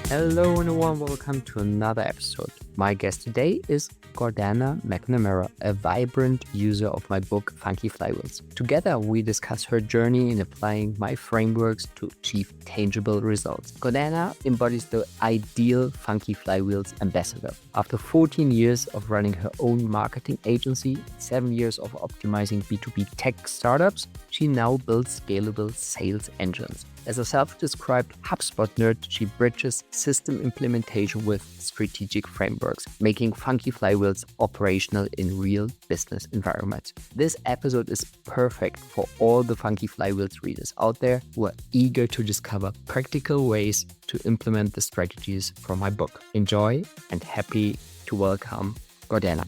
Hello and a warm welcome to another episode. My guest today is Gordana McNamara, a vibrant user of my book Funky Flywheels. Together we discuss her journey in applying my frameworks to achieve tangible results. Gordana embodies the ideal Funky Flywheels ambassador. After 14 years of running her own marketing agency, 7 years of optimizing B2B tech startups, she now builds scalable sales engines. As a self-described HubSpot nerd, she bridges system implementation with strategic frameworks, making Funky Flywheels operational in real business environments. This episode is perfect for all the Funky Flywheels readers out there who are eager to discover practical ways to implement the strategies from my book. Enjoy and happy to welcome Gordana.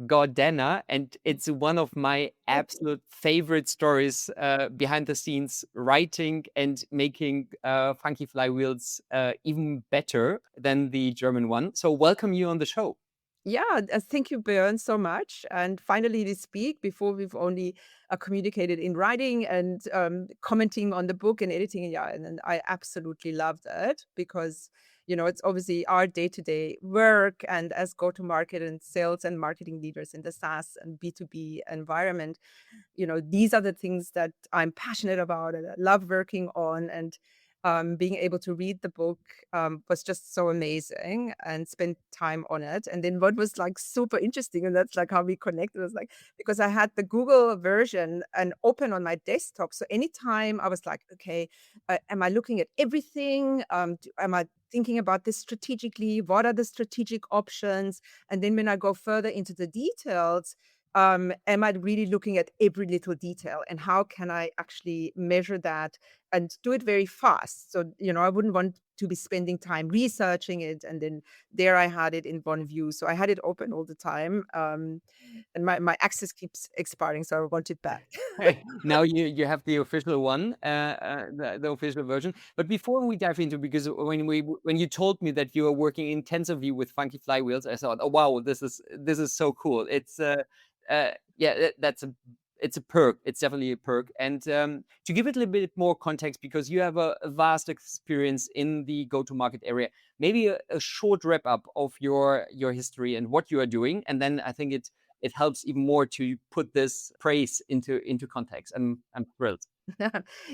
Gordana, and it's one of my absolute favorite stories behind the scenes, writing and making Funky Flywheels even better than the German one. So welcome you on the show. Yeah, thank you, Björn, so much. And finally, we speak. Before we've only communicated in writing and commenting on the book and editing. Yeah, and I absolutely love that because it's obviously our day-to-day work, and as go-to-market and sales and marketing leaders in the SaaS and B2B environment, these are the things that I'm passionate about and I love working on. And being able to read the book was just so amazing and spend time on it. And then what was like super interesting, and that's like how we connected, was like because I had the Google version and open on my desktop. So anytime I was like, okay, am I looking at everything? Am I thinking about this strategically? What are the strategic options? And then when I go further into the details, am I really looking at every little detail, and how can I actually measure that and do it very fast? So, I wouldn't want to be spending time researching it. And then there I had it in one view. So I had it open all the time. And my access keeps expiring. So I want it back. Now you have the official one, the official version. But before we dive into, because when you told me that you are working intensively with Funky Flywheels, I thought, oh wow, this is so cool. It's it's a perk. It's definitely a perk. And to give it a little bit more context, because you have a vast experience in the go-to-market area, maybe a short wrap up of your history and what you are doing, and then I think it helps even more to put this praise into context. I'm thrilled.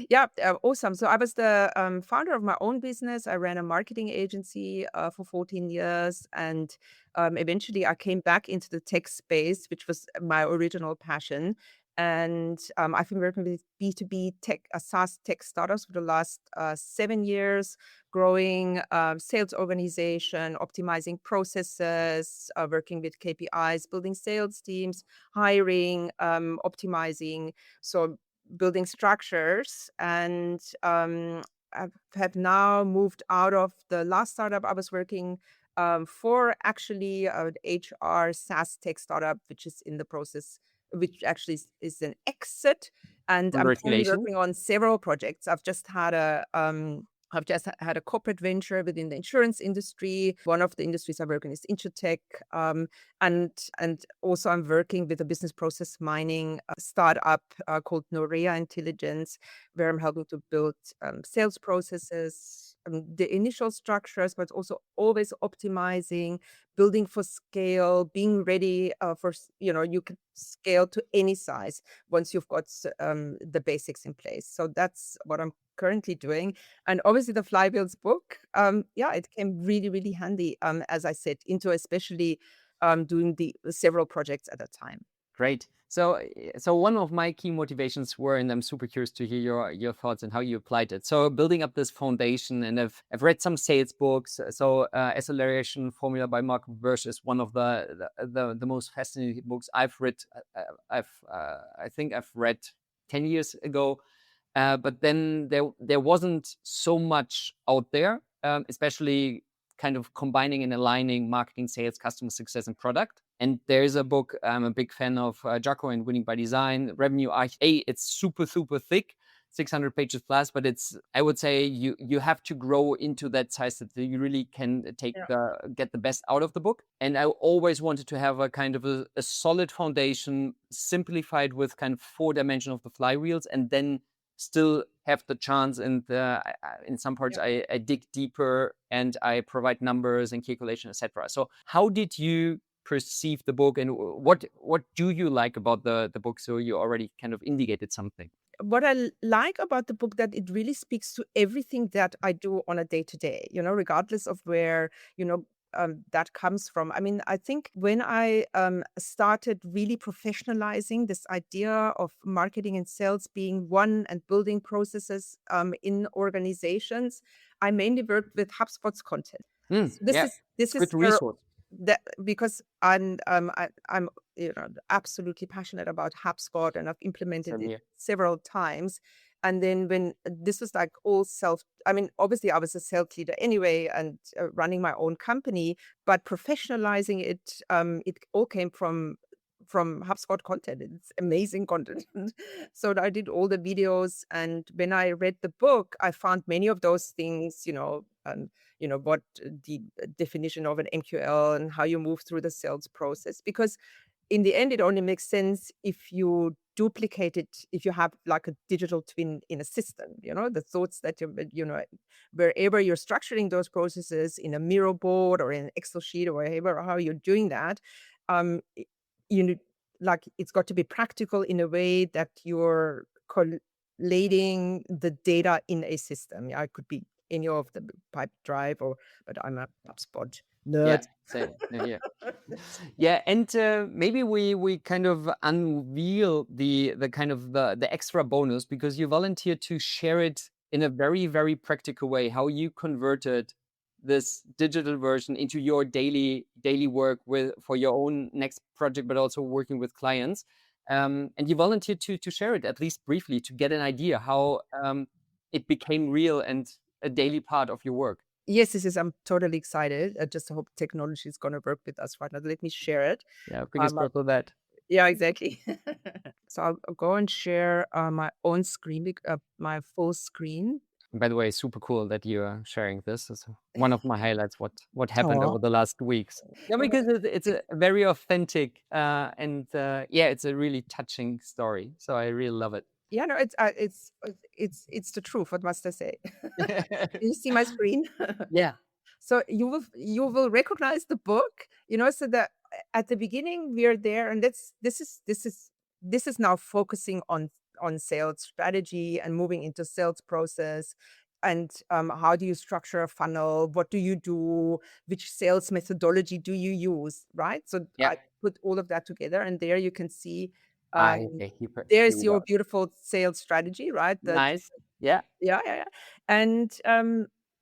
Yeah, awesome. So I was the founder of my own business. I ran a marketing agency for 14 years. And eventually I came back into the tech space, which was my original passion. And I've been working with B2B tech, SaaS tech startups for the last 7 years, growing sales organization, optimizing processes, working with KPIs, building sales teams, hiring, optimizing. So building structures. And I have now moved out of the last startup I was working for, actually an HR SaaS tech startup, which is in the process, which actually is an exit. And I'm currently Congratulations. working on several projects. I've just had a corporate venture within the insurance industry. One of the industries I work in is insurtech. And also I'm working with a business process mining startup called Norea Intelligence, where I'm helping to build sales processes, the initial structures, but also always optimizing, building for scale, being ready you can scale to any size once you've got the basics in place. So that's what I'm currently doing. And obviously the Flywheels book, it came really, really handy, as I said, into especially doing the several projects at a time. Great. So one of my key motivations were, and I'm super curious to hear your thoughts and how you applied it. So building up this foundation, and I've read some sales books. So Acceleration Formula by Mark Bursch is one of the most fascinating books I've read. I think I've read 10 years ago. But then there wasn't so much out there, especially kind of combining and aligning marketing, sales, customer success, and product. And there's a book I'm a big fan of, Jocko and Winning by Design, Revenue Arch. It's super, super thick, 600 pages plus, but I would say you have to grow into that size that you really can get the best out of the book. And I always wanted to have a kind of a solid foundation, simplified with kind of 4 dimensions of the flywheels, and then still have the chance, and in some parts I dig deeper and I provide numbers and calculation, etc. So how did you perceive the book, and what do you like about the book? So you already kind of indicated something. What I like about the book, that it really speaks to everything that I do on a day to day, regardless of where, that comes from. I mean, I think when I started really professionalizing this idea of marketing and sales being one and building processes in organizations, I mainly worked with HubSpot's content. Mm, So this yeah, is this it's a good is where resource. that because I'm absolutely passionate about HubSpot, and I've implemented Same it here. several times. And then when this was like all self, I mean, obviously I was a sales leader anyway, and running my own company, but professionalizing it, it all came from HubSpot content. It's amazing content. So I did all the videos, and when I read the book, I found many of those things, and what the definition of an MQL and how you move through the sales process. Because in the end, it only makes sense if you duplicate it, if you have like a digital twin in a system, the thoughts that wherever you're structuring those processes in a Miro board or in an Excel sheet or wherever, how you're doing that, I- you know, like it's got to be practical in a way that you're collating the data in a system. Yeah, it could be any of the pipe drive, but I'm a HubSpot Yeah, nerd. same. Yeah. Yeah, and maybe we kind of unveil the kind of the extra bonus, because you volunteered to share it in a very practical way, how you converted this digital version into your daily work with for your own next project, but also working with clients. And you volunteered to share it at least briefly to get an idea how it became real and a daily part of your work. Yes, this is. I'm totally excited. I just hope technology is going to work with us right now. Let me share it. Yeah, fingers Uh, crossed for that. yeah, exactly. So I'll go and share my own screen, my full screen. By the way, super cool that you are sharing this. It's one of my highlights. What happened Oh, over the last weeks? Yeah, because it's a very authentic and yeah, it's a really touching story. So I really love it. yeah, no, it's the truth. What must I say? You see my screen? Yeah, So you will recognize the book, so that at the beginning we're there, and this is now focusing on sales strategy and moving into sales process. And how do you structure a funnel? What do you do? Which sales methodology do you use? Right. So yeah. I put all of that together, and there you can see Okay, here there's we your go. beautiful sales strategy, right? That Nice. Yeah, yeah, yeah, yeah. And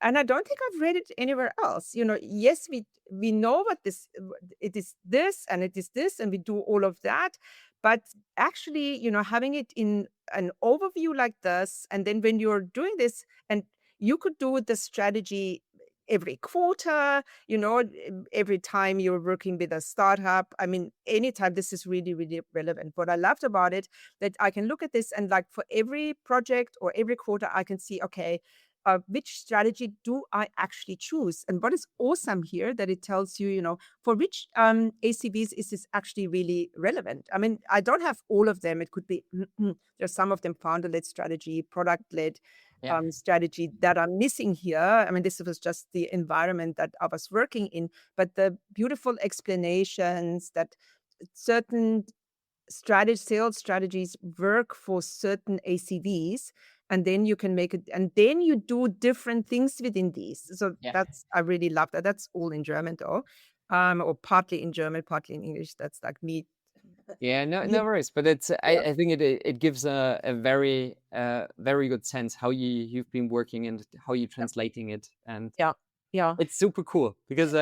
I don't think I've read it anywhere else. Yes, we know what it is this and it is this, and we do all of that. But actually, having it in an overview like this, and then when you're doing this, and you could do the strategy every quarter, every time you're working with a startup. I mean, anytime, this is really, really relevant. What I loved about it, that I can look at this, and like for every project or every quarter, I can see, okay, which strategy do I actually choose? And what is awesome here, that it tells you, for which ACVs is this actually really relevant? I mean, I don't have all of them. It could be, there's some of them founder-led strategy, product-led yeah, strategy that are missing here. I mean, this was just the environment that I was working in, but the beautiful explanations that certain sales strategies work for certain ACVs, and then you can make it, and then you do different things within these. So yeah. I really love that. That's all in German though, or partly in German, partly in English. That's like me. Yeah, no, You, no worries. But it's yeah, I think it gives a very good sense how you've been working and how you're translating it, and yeah, yeah, it's super cool because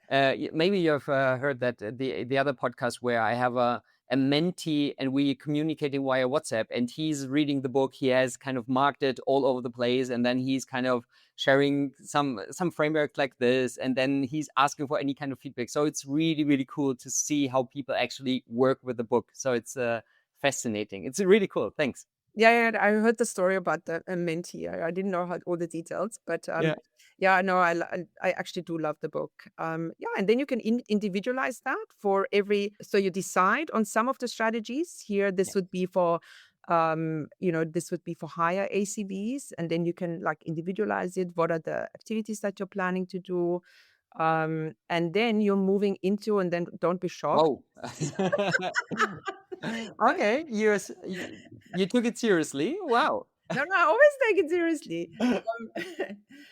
maybe you've heard that the other podcast where I have a mentee and we communicating via WhatsApp, and he's reading the book. He has kind of marked it all over the place, and then he's kind of sharing some framework like this, and then he's asking for any kind of feedback. So it's really cool to see how people actually work with the book. So it's fascinating. It's really cool. Thanks. yeah, yeah. I heard the story about the mentee. I didn't know all the details, but Yeah. yeah, no, I actually do love the book. Yeah, and then you can individualize that for every. So you decide on some of the strategies here. This would be for This would be for higher ACVs, and then you can like individualize it. What are the activities that you're planning to do? And then you're moving into, and then don't be shocked. Oh. Okay, you took it seriously. Wow. No, no, I always take it seriously.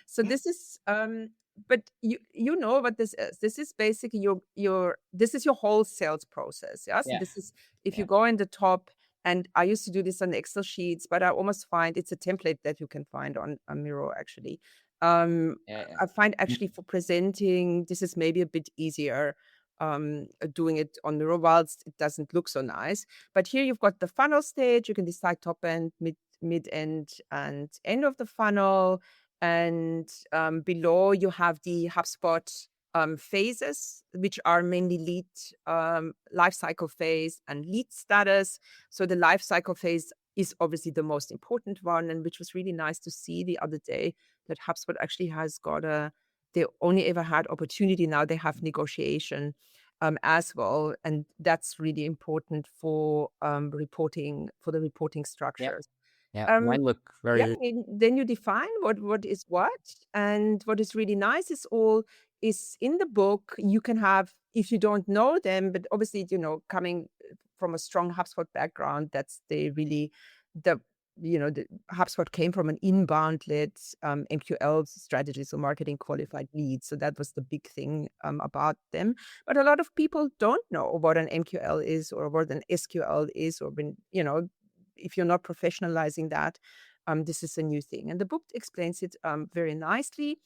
So this is, but you know what this is. This is basically your this is your whole sales process. Yeah. So Yeah, this is if you yeah, go in the top, and I used to do this on Excel sheets, but I almost find it's a template that you can find on Miro actually. yeah, yeah. I find actually for presenting, this is maybe a bit easier. Doing it on Miro whilst it doesn't look so nice. But here you've got the funnel stage. You can decide top end, mid-end, and end of the funnel. And below you have the HubSpot phases, which are mainly lead life cycle phase and lead status. So the life cycle phase is obviously the most important one, and which was really nice to see the other day that HubSpot actually has got they only ever had opportunity. Now they have negotiation as well. And that's really important for reporting, for the reporting Yeah, structures. yeah. Um, Mine look yeah, very. then you define what is what, and what is really nice is all is in the book. You can have if you don't know them, but obviously coming from a strong HubSpot background, that's the the HubSpot came from an inbound led MQL strategy, so marketing qualified leads. So that was the big thing about them. But a lot of people don't know what an MQL is or what an SQL is, or when if you're not professionalizing that, this is a new thing. And the book explains it very nicely.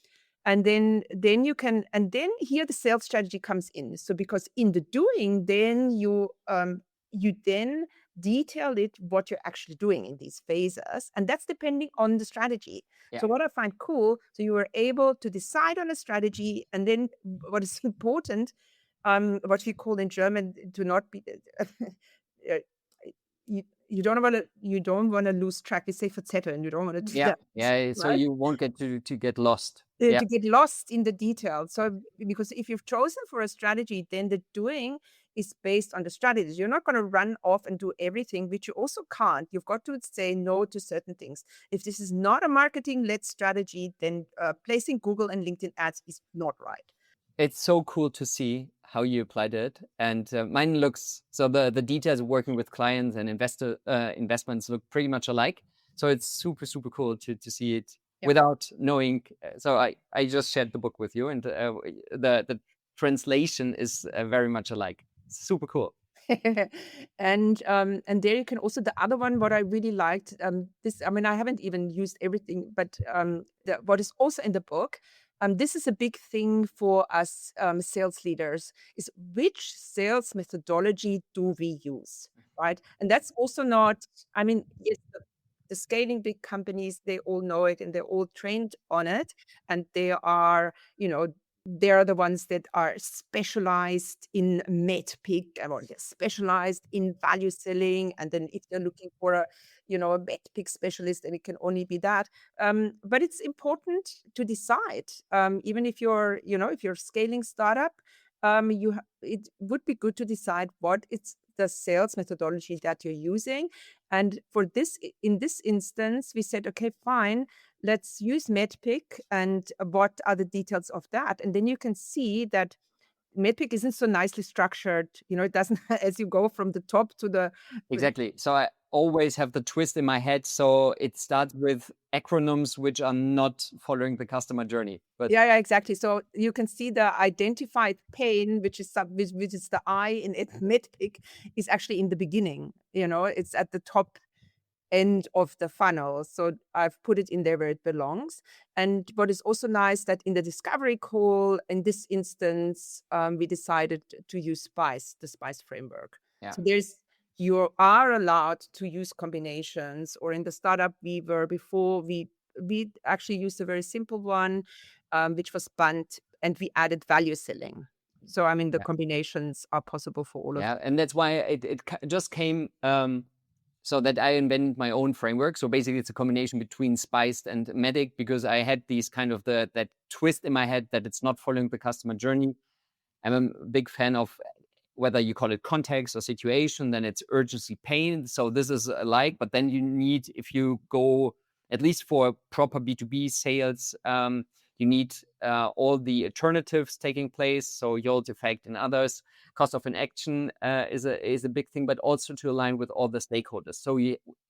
And then you can, and then here the sales strategy comes in. So because in the doing, then you then detail it what you're actually doing in these phases, and that's depending on the strategy. Yeah, So what I find cool, so you were able to decide on a strategy, and then what is important, what we call in German to not be uh, you don't want to lose track. We say verzetteln. You don't want to do yeah, that, yeah. So right? you won't get to get lost. Yeah, To get lost in the details. So because if you've chosen for a strategy, then the doing is based on the strategy. You're not going to run off and do everything, which you also can't. You've got to say no to certain things. If this is not a marketing-led strategy, then placing Google and LinkedIn ads is not right. it's so cool to see how you applied it, and mine looks so the details of working with clients and investments look pretty much alike. So it's super cool to see it Yeah. without knowing. So I just shared the book with you, and the translation is very much alike. Super cool. And there you can also the other one what I really liked, this, I mean, I haven't even used everything, but what is also in the book, this is a big thing for us sales leaders, is which sales methodology do we use, right? And that's also not, I mean, yes, the scaling big companies, they all know it and they're all trained on it, and they are, they're the ones that are specialized in MedPick, or they're specialized in value selling. And then if they're looking for a MedPick specialist, then it can only be that. But it's important to decide, even if you're scaling startup, it would be good to decide what is the sales methodology that you're using. And for this, in this instance, we said, okay, fine, let's use MedPick, and what are the details of that? And then you can see that MedPick isn't so nicely structured. It doesn't, as you go from the top to the, Exactly. So I always have the twist in my head. So it starts with acronyms which are not following the customer journey. But yeah, exactly. So you can see the identified pain, which is which is the I in it, MedPick, is actually in the beginning. It's at the top end of the funnel. So I've put it in there where it belongs. And what is also nice that in the discovery call, in this instance, we decided to use SPICE, the SPICE framework. yeah, So you are allowed to use combinations, or in the startup we were before, we actually used a very simple one, which was Bunt, and we added value selling. So, I mean, the yeah, combinations are possible for all of yeah. And that's why it just came so that I invented my own framework. So basically it's a combination between Spiced and Medic, because I had these kind of that twist in my head that it's not following the customer journey. I'm a big fan of whether you call it context or situation, then it's urgency pain. So this is alike, but then you need, if you go, at least for proper B2B sales, you need all the alternatives taking place. So yield effect and others. Cost of inaction is a big thing, but also to align with all the stakeholders. So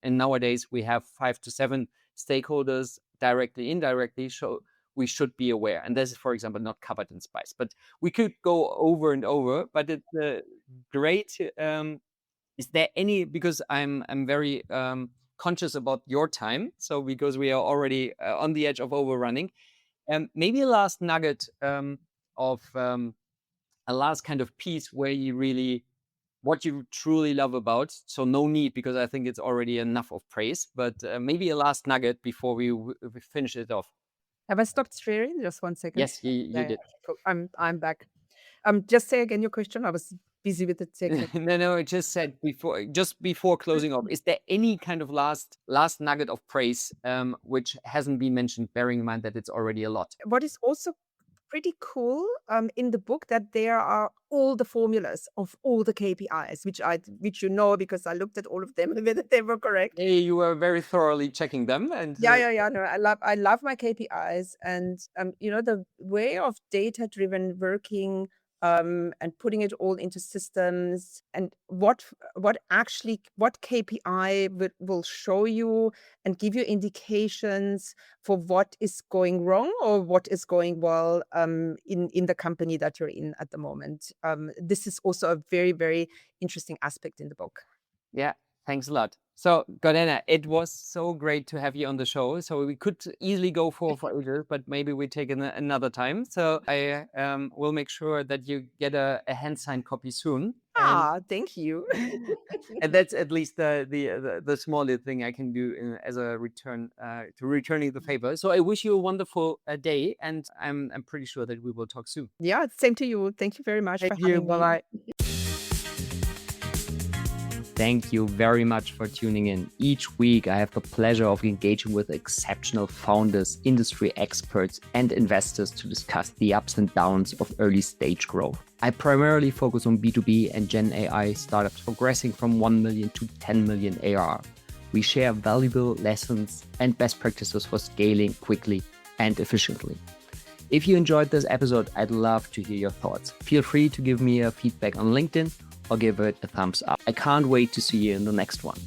and nowadays we have 5 to 7 stakeholders, directly, indirectly. So we should be aware. And this is, for example, not covered in SPICE. But we could go over and over, but it's great. Is there any, because I'm very conscious about your time, so because we are already on the edge of overrunning, maybe a last nugget of a last kind of piece where you really, what you truly love about. So no need, because I think it's already enough of praise, but maybe a last nugget before we finish it off. Have I stopped sharing? Just 1 second. Yes, you did. Cool. I'm back. Just say again your question. I was busy with the second. No, I just said just before closing off, is there any kind of last nugget of praise which hasn't been mentioned, bearing in mind that it's already a lot? What is also pretty cool in the book, that there are all the formulas of all the KPIs, which you know, because I looked at all of them whether they were correct. Hey, you were very thoroughly checking them, and Yeah. No, I love my KPIs, and the way of data-driven working, and putting it all into systems, and what KPI will show you and give you indications for what is going wrong or what is going well in the company that you're in at the moment. This is also a very, very interesting aspect in the book. Yeah, thanks a lot. So, Gordana, it was so great to have you on the show. So we could easily go for ages, but maybe we take another time. So I will make sure that you get a hand-signed copy soon. Thank you. And that's at least the small little thing I can do as a return to returning the favor. So I wish you a wonderful day, and I'm pretty sure that we will talk soon. Yeah, same to you. Thank you very much for having me. Bye-bye. Thank you very much for tuning in. Each week, I have the pleasure of engaging with exceptional founders, industry experts, and investors to discuss the ups and downs of early stage growth. I primarily focus on B2B and Gen AI startups progressing from 1 million to 10 million ARR. We share valuable lessons and best practices for scaling quickly and efficiently. If you enjoyed this episode, I'd love to hear your thoughts. Feel free to give me a feedback on LinkedIn or give it a thumbs up. I can't wait to see you in the next one.